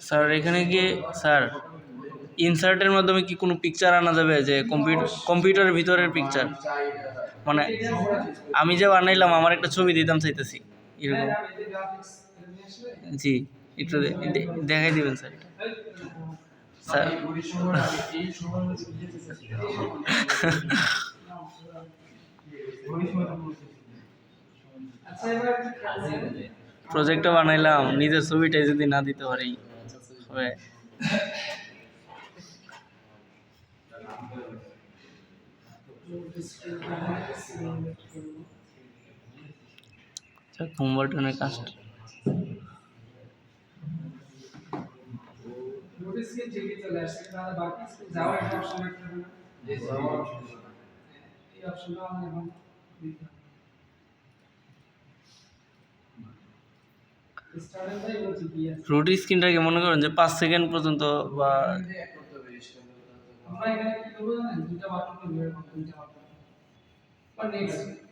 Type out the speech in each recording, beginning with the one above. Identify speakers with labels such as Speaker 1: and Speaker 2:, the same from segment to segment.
Speaker 1: Sir এখানে কি sir ইনসার্টের মাধ্যমে কি কোনো পিকচার আনা যাবে, যে কম্পিউটারের ভিতরের পিকচার? মানে আমি যে বানাইলাম আমার একটা ছবি দিতাম চাইতেছি এরকম। জি একটু দেখাই দিবেন স্যার। স্যার প্রজেক্টটা বানাইলাম, নিজের ছবিটাই যদি না দিতে পারি হবে। হোম বাটনের কাজটা রুট স্ক্রিনটাকে মনে করেন যে 5 সেকেন্ড পর্যন্ত বা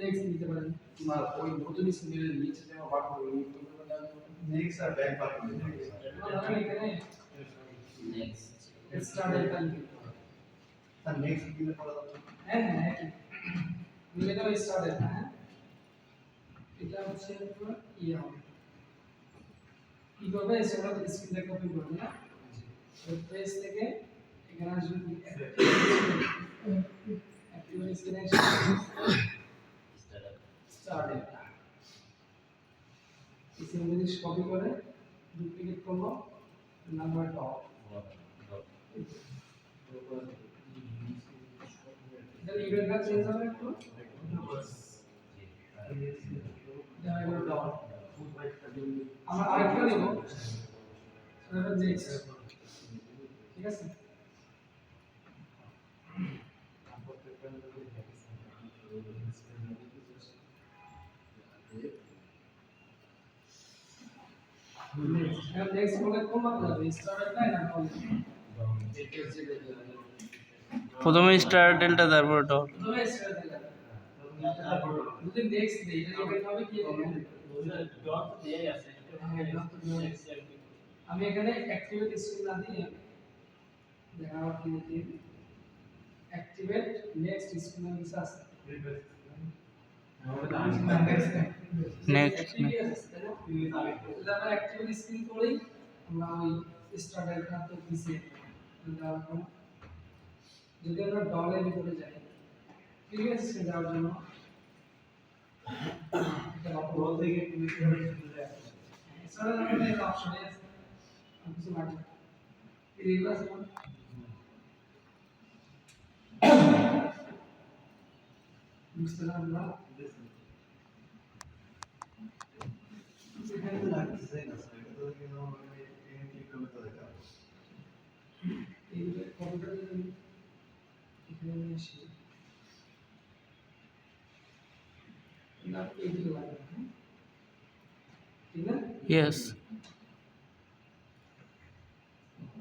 Speaker 1: নেক্সট দিতে পারেন না, ওই নতুন স্ক্রিনের নিচে যে বাটন নেক্সট আর ব্যাক বাটন এখানে নেক্সট স্টার্ট এটা আর নেক্সট দিলে পড়া যাচ্ছে। হ্যাঁ হ্যাঁ নিলে তো স্টার্ট এটা। হ্যাঁ এটা হচ্ছে পুরো হবে কি করবে, সেটা স্ক্রিনটা কপি করবে না, পেজ থেকে এখানে আসবে অ্যাক্টিভ স্ক্রিনে স্টার্ট এটা ইংলিশ কপি করে ডুপ্লিকেট করব, নাম্বারটা অফ তাহলে ইভেন্টটা চেঞ্জ হবে একটু আমরা আরেকটা নেব সেটা নেক্সট, ঠিক আছে? নেক্সট বলে কোন মাত্রা যাবে, স্টার্ট না না প্রথমে স্টার ডেল্টা তারপর ডট, প্রথমে স্টার ডেল্টা যদি নেক্সট দেই এটা ইভেন্ট হবে কি ডট দেই আছে। আমি এখানে অ্যাক্টিভেট স্ক্রিন না দিয়ে দেখাবো কি দিই অ্যাক্টিভেট নেক্সট স্ক্রিন এর আছে নেক্সট আমরা অ্যাক্টিভেট স্ক্রিন করেই আমরা ওই স্টার ডেল্টা তো দিছি যদি আমরা ডলার ভিতরে যাই প্রিভিয়াস স্ক্রিন যাওয়ার জন্য এটা ডল থেকে ক্লিক করে চলে যায়। এছাড়া আমাদের একটা অপশন আছে কিছু লাগে এইগুলো আছে বুঝতে পারলাম এখানে লাগছে না স্যার, এটা তো কিন্তু এই ক্লিক করলে তো দেখা এই কম্পিউটারে এখানে এসে না এইগুলো লাগে ঠিক না? Yes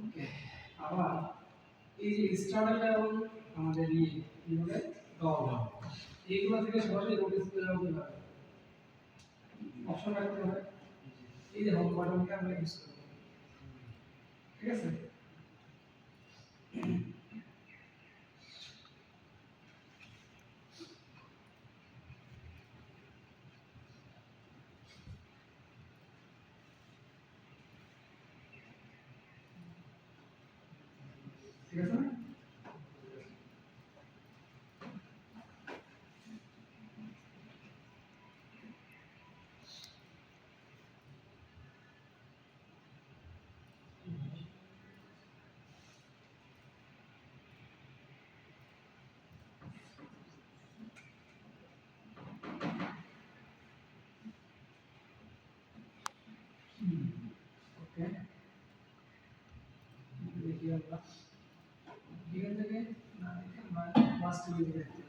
Speaker 1: okay. আবার এই যে স্টার্টার এবং আমাদের এই কি বলে ডল এইগুলো থেকে সরাসরি নোটিস করে যাওয়া যাবে, অপশন রাখতে হবে এই যে হোম বাটনটা আমরা ইউজ করব, ঠিক আছে? ঠিক আছে না? ওকে দেখি আমরা এখান থেকে না লাস্ট ভিডিও দেখতে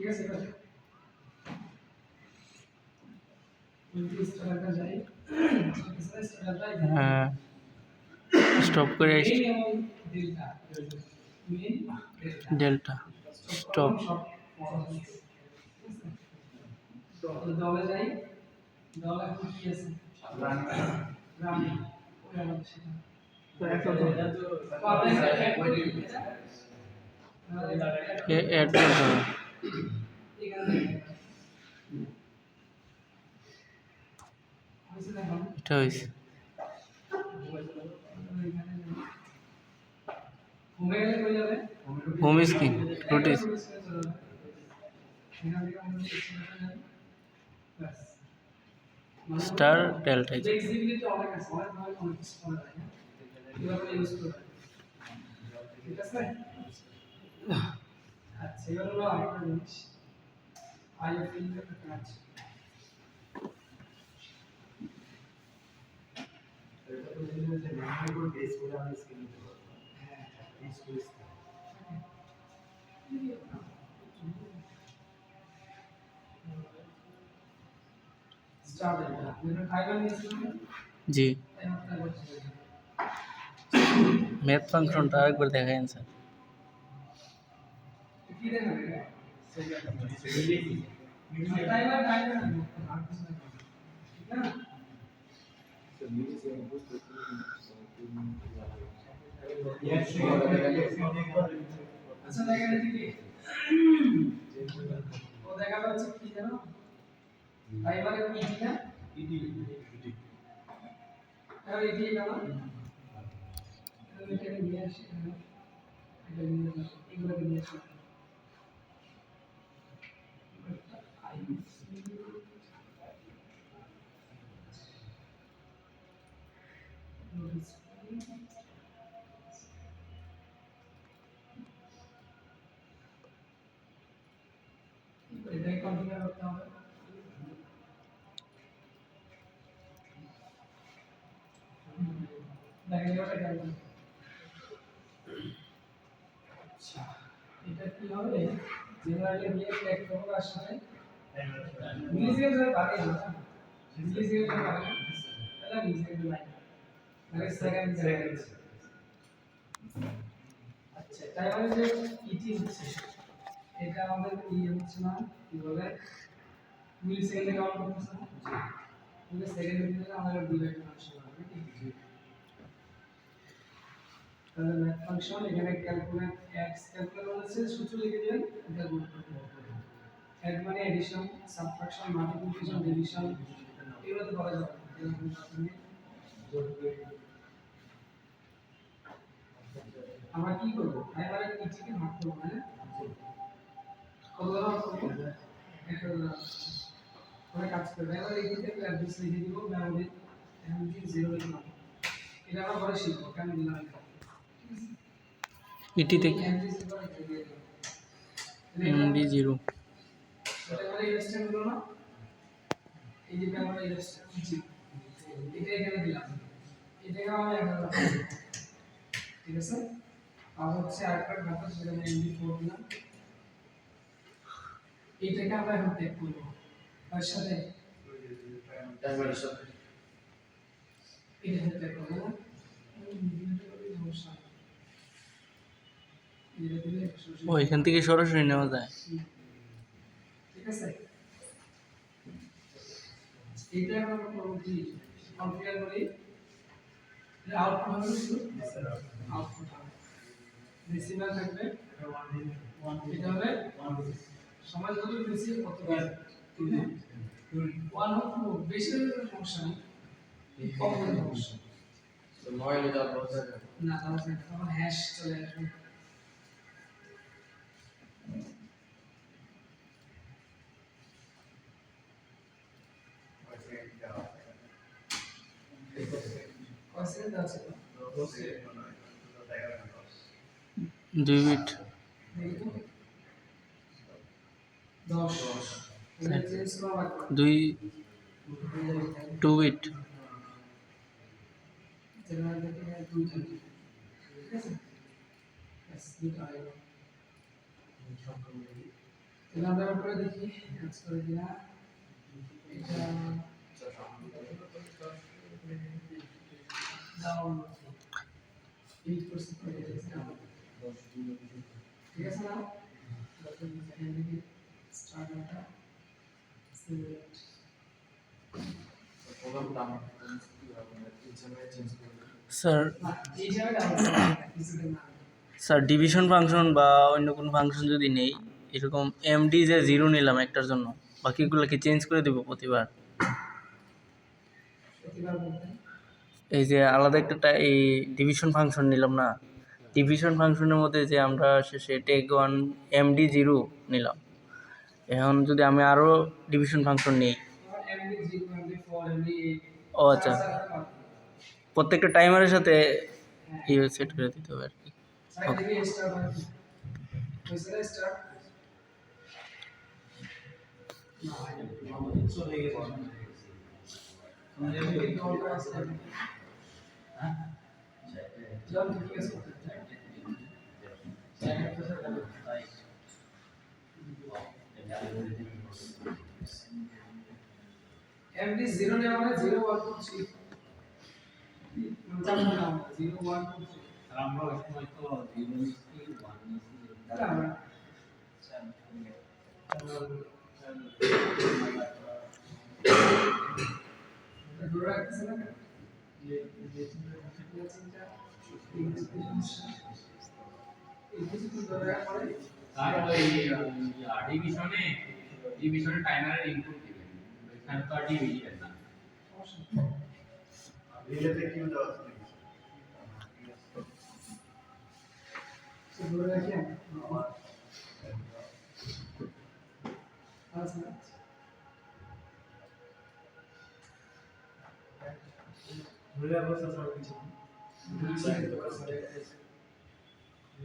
Speaker 1: ঠিক আছে এবার যদি স্টারটা যায় স্টারটা
Speaker 2: হ্যাঁ স্টপ করে
Speaker 1: মেইন এবং ডেল্টা মেইন
Speaker 2: ডেল্টা স্টপ
Speaker 1: দলে যাই দল এখন কি আছে রানি ওই আমাদের সেটা তো একটা তো আপনি এক করে
Speaker 2: অ্যাড করতে হবে
Speaker 1: এখানে
Speaker 2: এটা হয়েছে
Speaker 1: হোমে গেলে কই যাবে
Speaker 2: home screen notice star delta
Speaker 1: flexibility অনেক আছে অনেক ভাবে অনেক কিছু করা যায় কিভাবে ইউজ করবে ঠিক আছে আচ্ছা এবার হলো আরেকটা জিনিস আই ফিল দ্য কাজ এটা তো জিনিস যে মেমরি করে বেস করে আমি স্ক্রিন দিতে পারবো হ্যাঁ বেস করে স্টার্ট এটা এটা টাইমার নিয়েছিলাম
Speaker 2: জি
Speaker 1: টাইমারটা করছি
Speaker 2: ম্যাথ ফাংশনটা আরেকবার দেখাই স্যার
Speaker 1: কি দেখাবে টাইমার টাইমার ঠিক না আচ্ছা দেখেন এদিকে ও দেখা যাচ্ছে কি জানো টাইমারে ইটি না ইটি আর ইটি কেন এটা নিয়ে আসি এটা নিয়ে আসি এগুলো নিয়ে আসি এটাই কনফিগার করতে হবে দেখেন এটা কেন আচ্ছা এটা কি হবে জেনারেলি দিয়ে এক নম্বর আসলে মিলিসেকেন্ড বাকি না মিলিসেকেন্ড বাকি এটা মিলিসেকেন্ড লাইন মানে সেকেন্ড সেকেন্ড আচ্ছা তাই মানে যে ইটি হচ্ছে এটা আমাদের কি হচ্ছে না কি বলে মিলিসেকেন্ডে কাউন্ট করতেছে না তাহলে সেকেন্ডের দিকে আমাদের ডিভাইড করা শুরু হবে নাকি তাহলে ম্যাথ ফাংশন এখানে ক্যালকুলেট এক্স ক্যালকুলেট হচ্ছে সূত্র লিখে দিবেন এটা গুণ করতে হবে অ্যাড মানে এডিশন সাবট্রাকশন মাল্টিপ্লিকেশন ডিভিশন এগুলো তো করা যাবে আমরা কি করব এবারে ইটিকে ভাগ করব মানে কত দ্বারা ভাগ করব একটা দ্বারা পরে কাজ করব এবারে এটিতে অ্যাড্রেস লিখে দিব মেমরি এমডি 0 লিখে নাও এটা আমরা পরে শিখব কেন দিলাম এটা
Speaker 2: ইটি থেকে
Speaker 1: এমডি 0 লিখে দিয়ে দেব
Speaker 2: এমডি 0
Speaker 1: এটা মানে ইনস্ট্যান্ট হলো না এই যে আমরা ইনস্ট্যান্ট জি এটা এখানে দিলাম এটাকে আমরা এখন ঠিক আছে আর হচ্ছে আরেকটা ব্যাপার সেটা আমি এমডি 4 দিলাম এইটাকে আমরা এখন টেক করব তার সাথে টাইমারের সাথে এটা টেক করব না
Speaker 2: ও এখান থেকে সরাসরি নেওয়া যায়
Speaker 1: ঠিক আছে এইটা আমরা করব কি কনফিগার করি এটা আউটপুট হবে শুধু আউটপুট হবে ডেসিমাল থাকবে এটা হবে সমাজ কত বেশি কত ওয়ান হোক বেশি হলে সমস্যা নেই কম হলে সমস্যা তো নয় হলে যাওয়ার কথা না তাহলে তখন হ্যাশ চলে আসবে কয় সেকেন্ড আছে
Speaker 2: 2 বিট
Speaker 1: 10 এটা চেঞ্জ করা লাগবে
Speaker 2: 2 বিট
Speaker 1: জেনারেল থেকে 2 ঠিক আছে বাস দুটো আইলো তাহলে আমরা এবার করে দেখি কাজ করে কিনা এটা ডাউন 8% করে দিয়েছে ঠিক আছে না তারপর এখান থেকে স্টার্ট ডাটা সিলেক্ট প্রোগ্রাম নাম চেঞ্জ করব
Speaker 2: স্যার
Speaker 1: না এই জায়গাটা কিছুটা না
Speaker 2: স্যার ডিভিশন ফাংশন বা অন্য কোনো ফাংশন যদি নেই এরকম এমডি যে 0 নিলাম একটার জন্য বাকিগুলো কি চেঞ্জ করে দেব প্রতিবার
Speaker 1: প্রতিবার বলতে
Speaker 2: এই যে আলাদা একটা এই ডিভিশন ফাংশন নিলাম না ডিভিশন ফাংশনের মধ্যে যে আমরা শেষে টেক 1 এমডি 0 নিলাম এখন যদি আমি আরও ডিভিশন ফাংশন নিই
Speaker 1: এমডি 0 এমডি 4 এমডি
Speaker 2: ও আচ্ছা প্রত্যেকটা টাইমারের সাথে ইয়ে সেট করে দিতে হবে আর কি
Speaker 1: সাইড থেকে স্টার্ট হয় কইসরা স্টার্ট না চলে গেছে আমাদের এই দলটা আছে হ্যাঁ জব ঠিক আছে এমডি 0 নেওয়া মানে 0 1 2 3 মানে না 0 1 2 3
Speaker 3: আমরা ওই সময় তো 0 নিচ্ছি 1 নিচ্ছি
Speaker 1: তাহলে আমরা ধরে রাখতেছে না যে চিন্তা এই কিছু ধরে রাখা পরে
Speaker 3: আর ওই ডিভিশনে টাইমারের ইনপুট দিবেন এখানে তো আর ডিভি দিবেন না
Speaker 4: রিলেতে কিউ দেওয়া আছে
Speaker 1: সে ধরে রাখি আমার আচ্ছা
Speaker 4: ধরে রাখা সব কিছু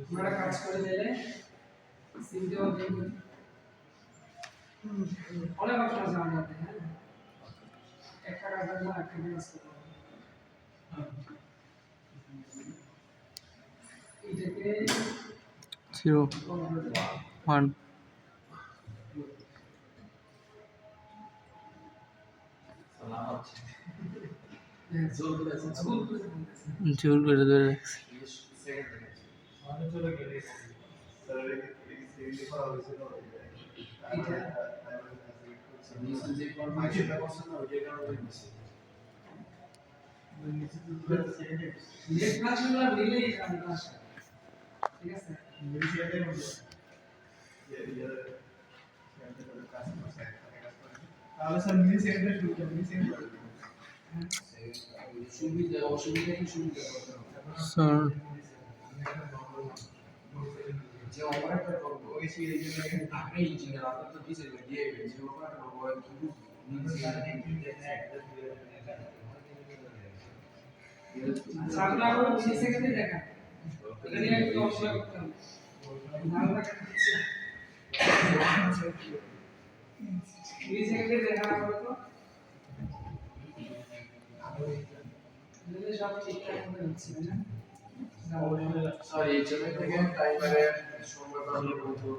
Speaker 1: আমরা কাজ করে দিলে সিমতে হবে অনেক অপশন আছে আমাদের হাতে হ্যাঁ একটা কাজ না একটা কাজ করতে হবে এটাকে
Speaker 2: 0 1 জোর করে ধরে রাখছি
Speaker 4: আমাদের চলে গেলে স্যার এই করা হয়েছিল
Speaker 1: এটা
Speaker 4: নিচে যে ফরম্যাটটা করছেন না ওইটার কারণে নিচে
Speaker 1: নেট ক্লাসগুলো নিলেই কাজটা আসে ঠিক আছে
Speaker 4: নিচে এটাই মধ্যে তাহলে স্যার মিলি সেকেন্ডে শুরু করুন মিলি সেকেন্ড
Speaker 1: সুবিধা অসুবিধা কি সুবিধা
Speaker 2: স্যার
Speaker 1: যে অপারেটর করব ওই সেই জন্য আপনি ইঞ্জিনিয়ার আপনার তো দিছে দিয়ে যে অপারেটর করব কি সামনে আরো 20 সেকেন্ডে দেখা এখানে একটু অপশন করতে হবে নামটা কাটছে 20 সেকেন্ডে দেখা হবে তো সব ঠিকঠাক করে হচ্ছে না সরি এই জন্য থেকে টাইমারে সময় পাবো